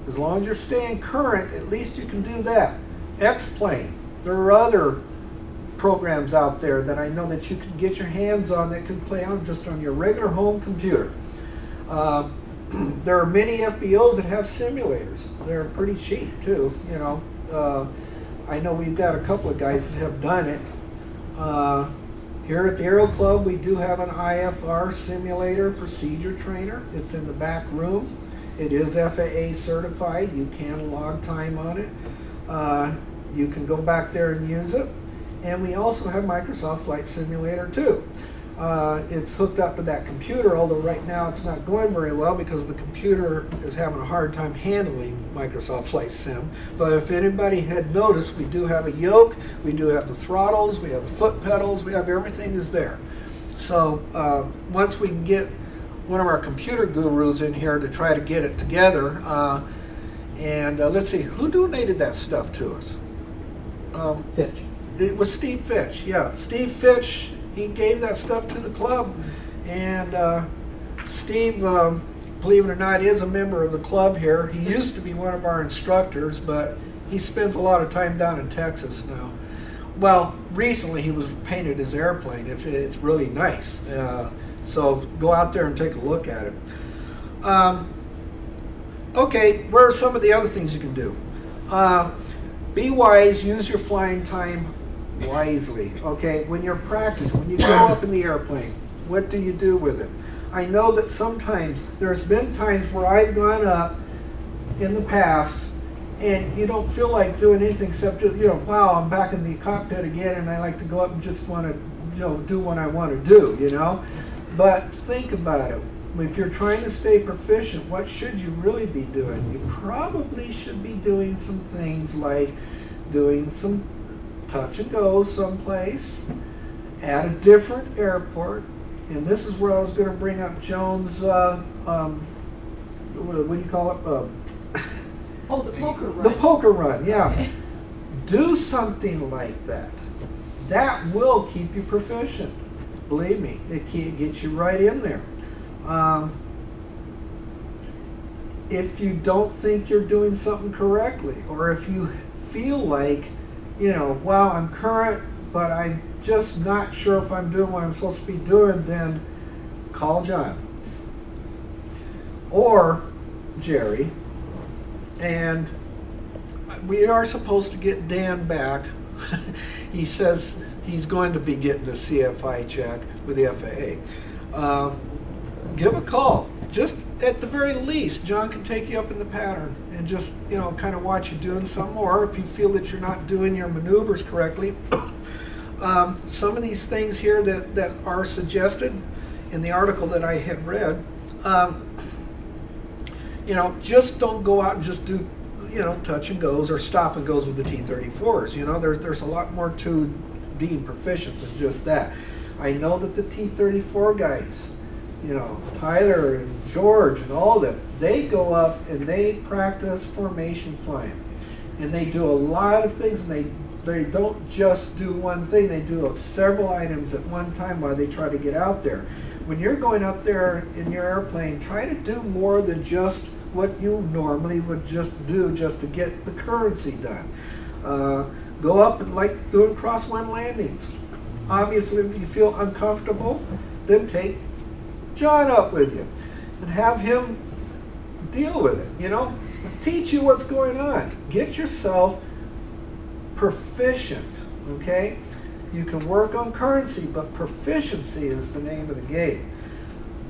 S1: As long as you're staying current, at least you can do that. X-Plane, there are other programs out there that I know that you can get your hands on that can play on just on your regular home computer. There are many FBOs that have simulators. They're pretty cheap too, you know. I know we've got a couple of guys that have done it. Here at the Aero Club, we do have an IFR simulator procedure trainer. It's in the back room. It is FAA certified. You can log time on it. You can go back there and use it. And we also have Microsoft Flight Simulator too. It's hooked up to that computer, although right now it's not going very well because the computer is having a hard time handling Microsoft Flight Sim. But if anybody had noticed, we do have a yoke, we do have the throttles, we have the foot pedals, we have everything is there. So once we can get one of our computer gurus in here to try to get it together, and let's see, who donated that stuff to us?
S3: Fitch.
S1: It was Steve Fitch, yeah. Steve Fitch, he gave that stuff to the club. And Steve, believe it or not, is a member of the club here. He used to be one of our instructors, but he spends a lot of time down in Texas now. Well, recently he was painted his airplane. It's really nice. So go out there and take a look at it. Okay, what are some of the other things you can do? Be wise, use your flying time wisely, okay? When you're practicing, when you go up in the airplane, what do you do with it? I know that sometimes, there's been times where I've gone up in the past and you don't feel like doing anything except, you know, wow, I'm back in the cockpit again and I like to go up and just want to, you know, do what I want to do, you know? But think about it. If you're trying to stay proficient, what should you really be doing? You probably should be doing some things like doing some touch and go someplace at a different airport. And this is where I was going to bring up Joan's, what do you call it?
S8: Oh, the poker run.
S1: The poker run, yeah. Okay. Do something like that. That will keep you proficient. Believe me, it gets you right in there. If you don't think you're doing something correctly, or if you feel like, you know, wow, I'm current, but I'm just not sure if I'm doing what I'm supposed to be doing, then call John or Jerry. And we are supposed to get Dan back. He says he's going to be getting a CFI check with the FAA. Give a call. Just at the very least, John can take you up in the pattern and just, you know, kind of watch you doing some, or if you feel that you're not doing your maneuvers correctly, some of these things here that are suggested in the article that I had read, you know, just don't go out and just do, you know, touch and goes or stop and goes with the T-34s. You know, there's a lot more to being proficient than just that. I know that the T-34 guys, you know, Tyler and George and all of them, they go up and they practice formation flying. And they do a lot of things, and they don't just do one thing, they do several items at one time while they try to get out there. When you're going up there in your airplane, try to do more than just what you normally would just do just to get the currency done. Go up and like doing cross-wind landings. Obviously, if you feel uncomfortable, then take John up with you and have him deal with it, you know? Teach you what's going on. Get yourself proficient, okay? You can work on currency, but proficiency is the name of the game.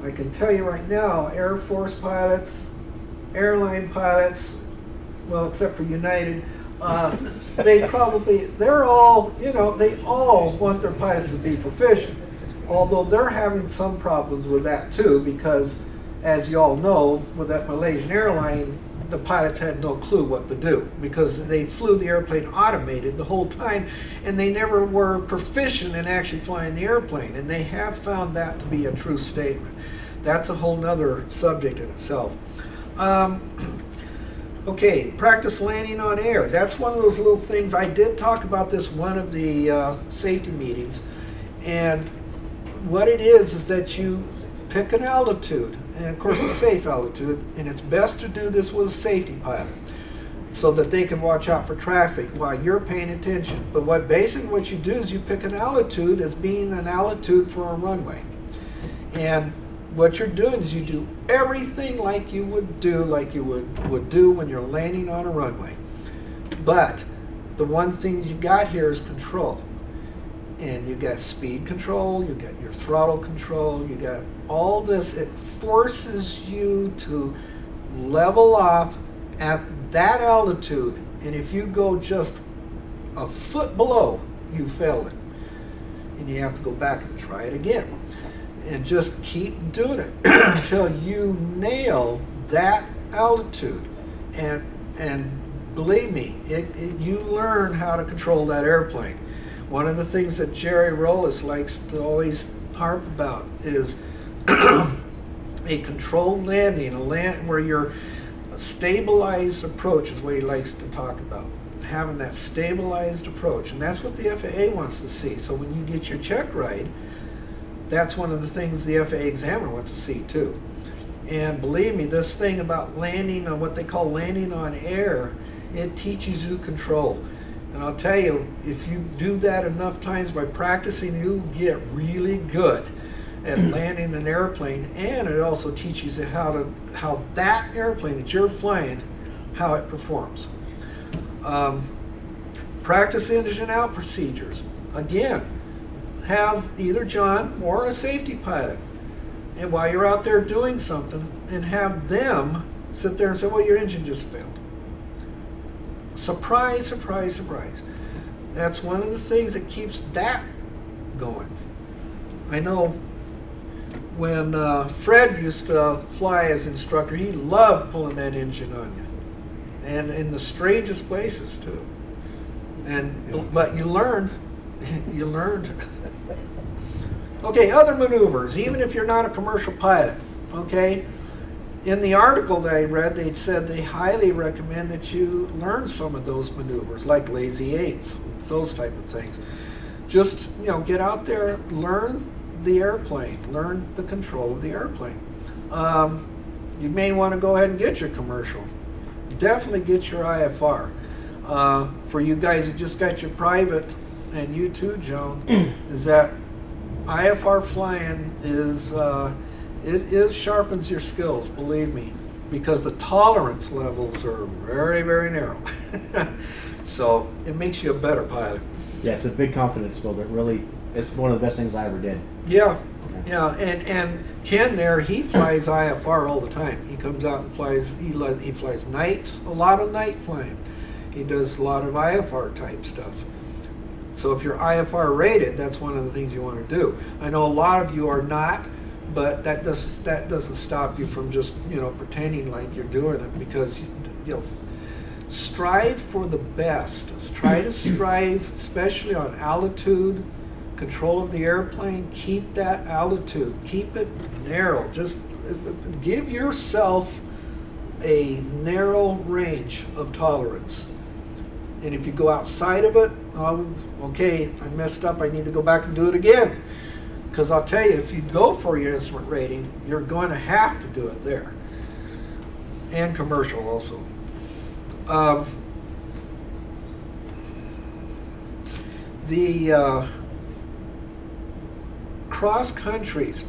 S1: I can tell you right now, Air Force pilots, airline pilots, well, except for United, they're all, you know, they all want their pilots to be proficient. Although they're having some problems with that too, because as you all know, with that Malaysian airline, the pilots had no clue what to do because they flew the airplane automated the whole time, and they never were proficient in actually flying the airplane, and they have found that to be a true statement. That's a whole nother subject in itself. Okay, practice landing on air. That's one of those little things. I did talk about this one of the safety meetings, and what it is that you pick an altitude, and of course a safe altitude, and it's best to do this with a safety pilot so that they can watch out for traffic while you're paying attention. But basically what you do is you pick an altitude as being an altitude for a runway. And what you're doing is you do everything like you would do when you're landing on a runway. But the one thing you got here is control. And you got speed control, you got your throttle control, you got all this. It forces you to level off at that altitude, and if you go just a foot below, you failed it. And you have to go back and try it again. And just keep doing it until you nail that altitude. And believe me, you learn how to control that airplane. One of the things that Jerry Rollis likes to always harp about is a controlled landing, a land where you're a stabilized approach is what he likes to talk about. Having that stabilized approach, and that's what the FAA wants to see. So when you get your check right, that's one of the things the FAA examiner wants to see too. And believe me, this thing about landing on what they call landing on air, it teaches you control. And I'll tell you, if you do that enough times by practicing, you get really good at landing an airplane, and it also teaches you how that airplane that you're flying, how it performs. Practice engine out procedures. Again, have either John or a safety pilot, and while you're out there doing something, and have them sit there and say, well, your engine just failed. Surprise, surprise, surprise. That's one of the things that keeps that going. I know when Fred used to fly as instructor, he loved pulling that engine on you. And in the strangest places too. But you learned. You learned. Okay, other maneuvers, even if you're not a commercial pilot, okay? In the article that I read, they said they highly recommend that you learn some of those maneuvers, like lazy eights, those type of things. Just, you know, get out there, learn the airplane, learn the control of the airplane. You may want to go ahead and get your commercial. Definitely get your IFR. For you guys that just got your private, and you too, Joan, is that IFR flying is it sharpens your skills, believe me, because the tolerance levels are very, very narrow. So it makes you a better pilot.
S6: Yeah, it's a big confidence builder. Really, it's one of the best things I ever did.
S1: Yeah, yeah, and Ken there, he flies IFR all the time. He comes out and flies. He flies nights, a lot of night flying. He does a lot of IFR type stuff. So if you're IFR rated, that's one of the things you want to do. I know a lot of you are not, but that doesn't stop you from just pretending like you're doing it, because strive for the best. Try to strive, especially on altitude, control of the airplane. Keep that altitude. Keep it narrow. Just give yourself a narrow range of tolerance. And if you go outside of it, okay, I messed up, I need to go back and do it again. Because I'll tell you, if you go for your instrument rating, you're going to have to do it there. And commercial also. The cross countries,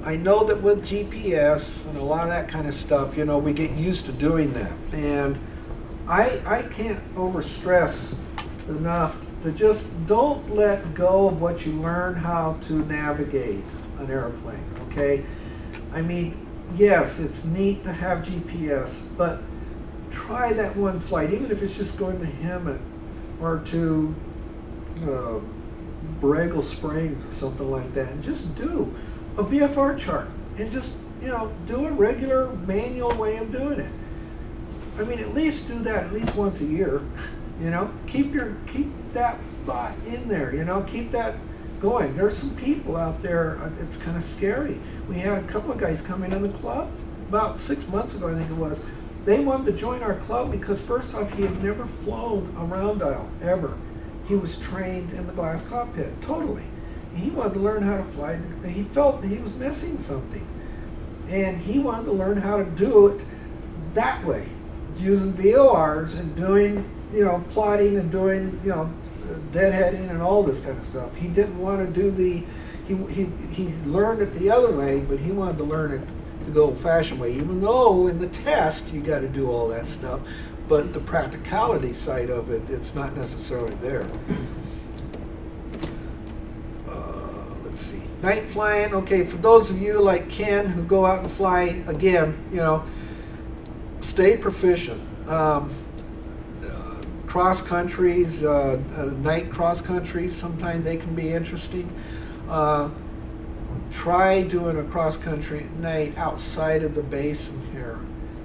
S1: I know that with GPS and a lot of that kind of stuff, we get used to doing that. And I can't overstress enough to just don't let go of what you learn how to navigate an airplane, okay? I mean, yes, it's neat to have GPS, but try that one flight, even if it's just going to Hemet or to Borrego Springs or something like that, and just do a VFR chart and just, do a regular manual way of doing it. I mean, at least do that at least once a year. Keep that thought in there. Keep that going. There's some people out there. It's kind of scary. We had a couple of guys come in the club about 6 months ago, I think it was. They wanted to join our club because first off, he had never flown a round dial ever. He was trained in the glass cockpit totally. He wanted to learn how to fly. He felt that he was missing something, and he wanted to learn how to do it that way, using VORs and doing, plotting and doing, deadheading and all this kind of stuff. He didn't want to do he learned it the other way, but he wanted to learn it the good old-fashioned way, even though in the test you got to do all that stuff, but the practicality side of it, it's not necessarily there. Let's see, night flying. Okay, for those of you like Ken who go out and fly, again, stay proficient. Cross countries, night cross countries, sometimes they can be interesting. Try doing a cross country at night outside of the basin here,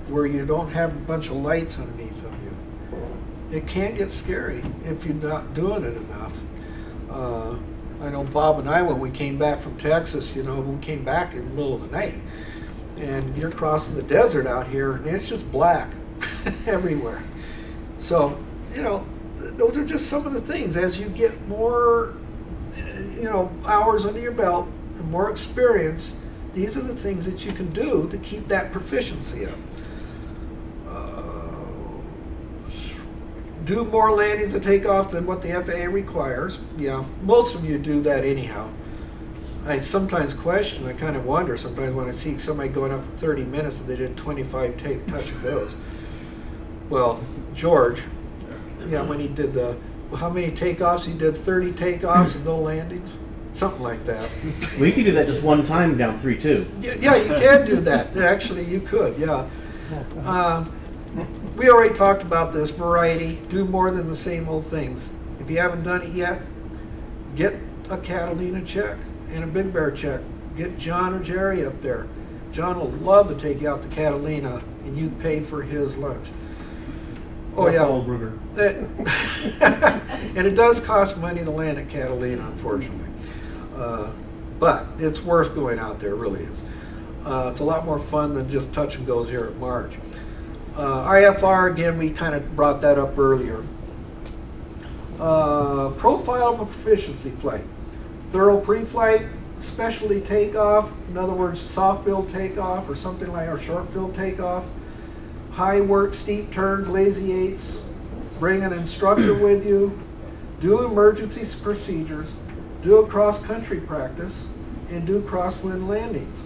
S1: where you don't have a bunch of lights underneath of you. It can get scary if you're not doing it enough. I know Bob and I, when we came back from Texas, we came back in the middle of the night, and you're crossing the desert out here, and it's just black everywhere. So, those are just some of the things. As you get more, hours under your belt and more experience, these are the things that you can do to keep that proficiency up. Do more landings and takeoffs than what the FAA requires. Yeah, most of you do that anyhow. I sometimes question, I kind of wonder sometimes when I see somebody going up for 30 minutes and they did 25 touch and goes. Well, George, when he did how many takeoffs? He did 30 takeoffs and no landings? Something like that.
S6: We could do that just one time down 3-2.
S1: Yeah, you can do that. Actually, you could, yeah. We already talked about this, variety. Do more than the same old things. If you haven't done it yet, get a Catalina check and a Big Bear check. Get John or Jerry up there. John will love to take you out to Catalina, and you pay for his lunch. Oh yeah, and it does cost money to land at Catalina, unfortunately. But it's worth going out there, it really is. It's a lot more fun than just touch and goes here at March. IFR, again, we kind of brought that up earlier. Profile of a proficiency flight. Thorough pre-flight, specialty takeoff, in other words, soft build takeoff or something like our short build takeoff. High work, steep turns, lazy eights. Bring an instructor with you. Do emergency procedures. Do a cross-country practice. And do crosswind landings.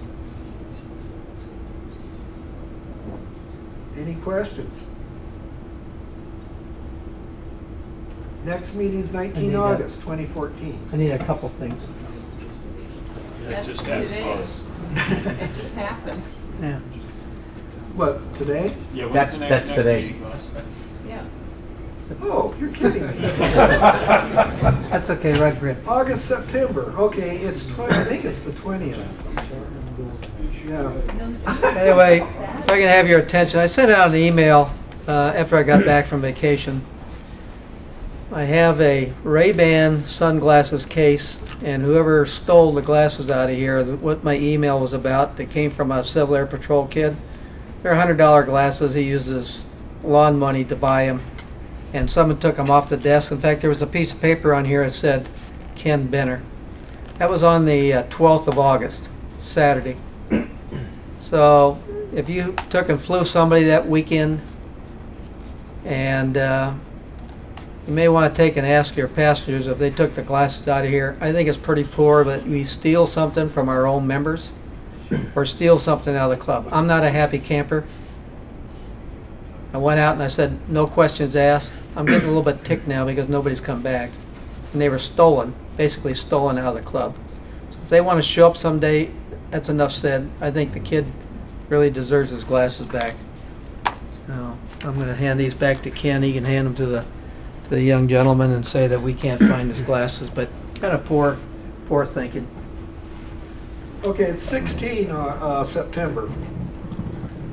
S1: Any questions? Next meeting's
S3: I
S1: 19
S3: need that.
S1: August 2014.
S3: I need a couple things.
S8: That's
S10: just
S8: today.
S10: happened.
S8: It just happened.
S3: Yeah.
S1: What, today?
S10: Yeah, when's
S6: That's-
S10: the
S6: that's
S10: next
S6: today.
S10: meeting, Russ?
S8: Yeah.
S1: Oh, you're kidding me.
S3: That's okay, right, Britt?
S1: August, September. Okay, it's 20, I think it's the 20th. Yeah.
S3: Anyway, if I can have your attention, I sent out an email after I got back from vacation. I have a Ray-Ban sunglasses case, and whoever stole the glasses out of here, what my email was about, that came from a Civil Air Patrol kid. They're $100 glasses. He uses lawn money to buy them, and someone took them off the desk. In fact, there was a piece of paper on here that said Ken Benner. That was on the 12th of August, Saturday. So if you took and flew somebody that weekend, and you may want to take and ask your passengers if they took the glasses out of here. I think it's pretty poor that we steal something from our own members or steal something out of the club. I'm not a happy camper. I went out and I said, no questions asked. I'm getting a little bit ticked now because nobody's come back. And they were stolen, basically stolen out of the club. So if they want to show up someday, that's enough said. I think the kid really deserves his glasses back. So I'm going to hand these back to Ken. He can hand them to the young gentleman and say that we can't find his glasses, but kind of poor thinking.
S1: Okay, it's 16 September.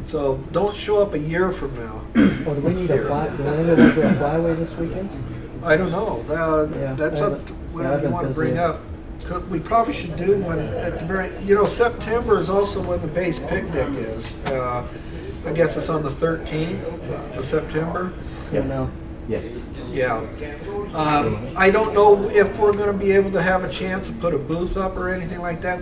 S1: So don't show up a year from now.
S3: Well, do we need a fly? Do we need to do a flyway this weekend?
S1: I don't know.
S3: Yeah,
S1: That's
S3: I
S1: up
S3: haven't-
S1: to
S3: yeah,
S1: whatever
S3: I've
S1: you
S3: been
S1: want to
S3: busy.
S1: bring up. We probably should do one at the very, September is also when the base picnic is. I guess it's on the 13th of September.
S3: Yeah, no.
S6: Yes.
S1: Yeah. I don't know if we're going to be able to have a chance to put a booth up or anything like that.